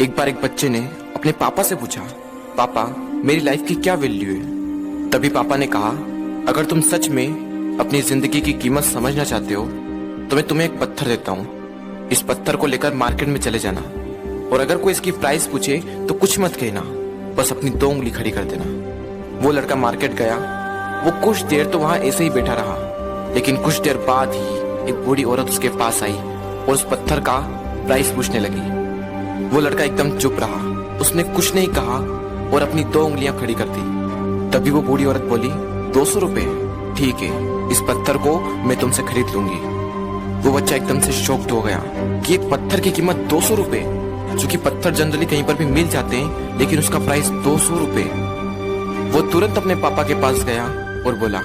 एक बार एक बच्चे ने अपने पापा से पूछा, पापा मेरी लाइफ की क्या वैल्यू है। तभी पापा ने कहा, अगर तुम सच में अपनी जिंदगी की कीमत समझना चाहते हो तो मैं तुम्हें एक पत्थर देता हूँ। इस पत्थर को लेकर मार्केट में चले जाना और अगर कोई इसकी प्राइस पूछे तो कुछ मत कहना, बस अपनी 2 उंगली खड़ी कर देना। वो लड़का मार्केट गया। वो कुछ देर तो वहां ऐसे ही बैठा रहा, लेकिन कुछ देर बाद ही एक बूढ़ी औरत उसके पास आई और उस पत्थर का प्राइस पूछने लगी। वो लड़का एकदम चुप रहा, उसने कुछ नहीं कहा और अपनी 2 उंगलियां खड़ी कर दी। तभी वो बूढ़ी औरत बोली, 200 रुपए, ठीक है, इस पत्थर को मैं तुमसे खरीद लूंगी। वो बच्चा एकदम से शॉक्ड हो गया कि एक पत्थर की कीमत 200 रुपए, जो कि पत्थर जनरली कहीं पर भी मिल जाते हैं, लेकिन उसका प्राइस 200 रुपए। वो तुरंत अपने पापा के पास गया और बोला,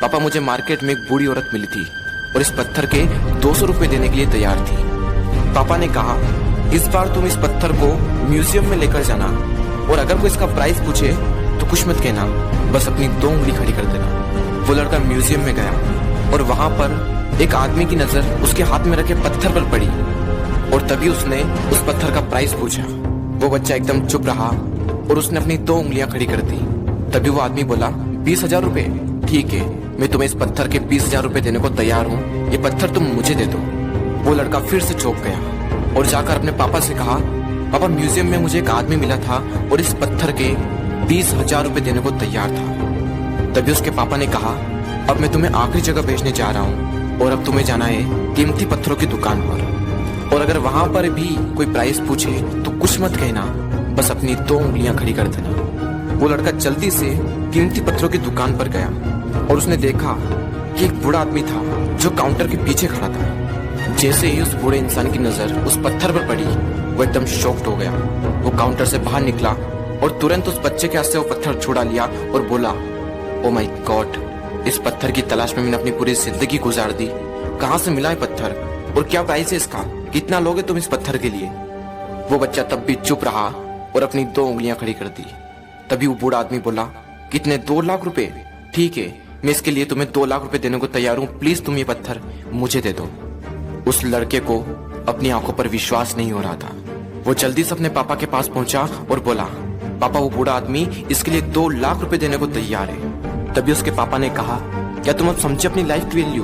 पापा मुझे मार्केट में एक बूढ़ी औरत मिली थी और इस पत्थर के 200 रुपए देने के लिए तैयार थी। पापा ने कहा, इस बार तुम इस पत्थर को म्यूजियम में लेकर जाना और अगर कोई इसका प्राइस पूछे तो कुछ मत कहना, बस अपनी 2 उंगली खड़ी कर देना। वो लड़का म्यूजियम में गया और वहां पर एक आदमी की नजर उसके हाथ में रखे पत्थर पर पड़ी और तभी उसने उस पत्थर का प्राइस पूछा। वो बच्चा एकदम चुप रहा और उसने अपनी 2 उंगलियां खड़ी कर दी। तभी वो आदमी बोला, 20,000 रुपए, ठीक है, मैं तुम्हें इस पत्थर के 20,000 रुपए देने को तैयार हूँ, ये पत्थर तुम मुझे दे दो। वो लड़का फिर से चौंक गया और जाकर अपने पापा से कहा, पापा म्यूजियम में मुझे एक आदमी मिला था और इस पत्थर के 20,000 रुपए देने को तैयार था। तभी उसके पापा ने कहा, अब मैं तुम्हें आखिरी जगह भेजने जा रहा हूँ और अब तुम्हें जाना है कीमती पत्थरों की दुकान पर और अगर वहां पर भी कोई प्राइस पूछे तो कुछ मत कहना, बस अपनी 2 उंगलियां खड़ी कर देना। वो लड़का जल्दी से कीमती पत्थरों की दुकान पर गया और उसने देखा कि एक बूढ़ा आदमी था जो काउंटर के पीछे खड़ा था। जैसे ही उस बूढ़े इंसान की नजर उस पत्थर पर पड़ी, वो एकदम शॉक्ड हो गया। वो काउंटर से बाहर निकला और तुरंत उस बच्चे के हाथ से वो पत्थर छुड़ा लिया और बोला, ओ माय गॉड, इस पत्थर की तलाश में मैंने अपनी पूरी जिंदगी गुजार दी। कहाँ से मिला है पत्थर और क्या प्राइस है इसका, कितना लोगे तुम इस पत्थर के लिए। वो बच्चा तब भी चुप रहा और अपनी 2 उंगलियां खड़ी कर दी। तभी वो बूढ़ा आदमी बोला, कितने, 2 लाख रुपए, ठीक है, मैं इसके लिए तुम्हें 2 लाख रुपए देने को तैयार हूँ, प्लीज तुम ये पत्थर मुझे दे दो। उस लड़के को अपनी आंखों पर विश्वास नहीं हो रहा था। वो जल्दी से अपने पापा के पास पहुंचा और बोला, पापा वो बूढ़ा आदमी इसके लिए 2 लाख रुपए देने को तैयार है। तभी उसके पापा ने कहा, क्या तुम अब समझे अपनी लाइफ की वैल्यू?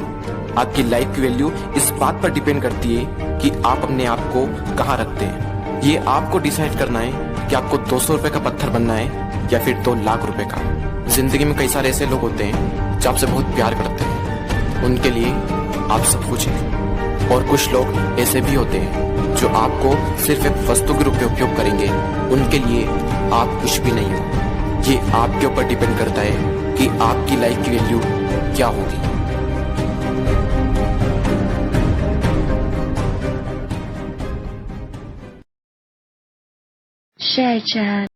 आपकी लाइफ की वैल्यू इस बात पर डिपेंड करती है कि आप अपने आप को कहाँ रखते हैं। ये आपको डिसाइड करना है कि आपको 200 रुपए का पत्थर बनना है या फिर 2 लाख रुपए का। जिंदगी में कई सारे ऐसे लोग होते हैं जो आपसे बहुत प्यार करते हैं, उनके लिए आप सब कुछ है, और कुछ लोग ऐसे भी होते हैं जो आपको सिर्फ एक वस्तु के रूप में उपयोग करेंगे, उनके लिए आप कुछ भी नहीं हो। ये आपके ऊपर डिपेंड करता है कि आपकी लाइफ की वैल्यू क्या होगी। Share chat.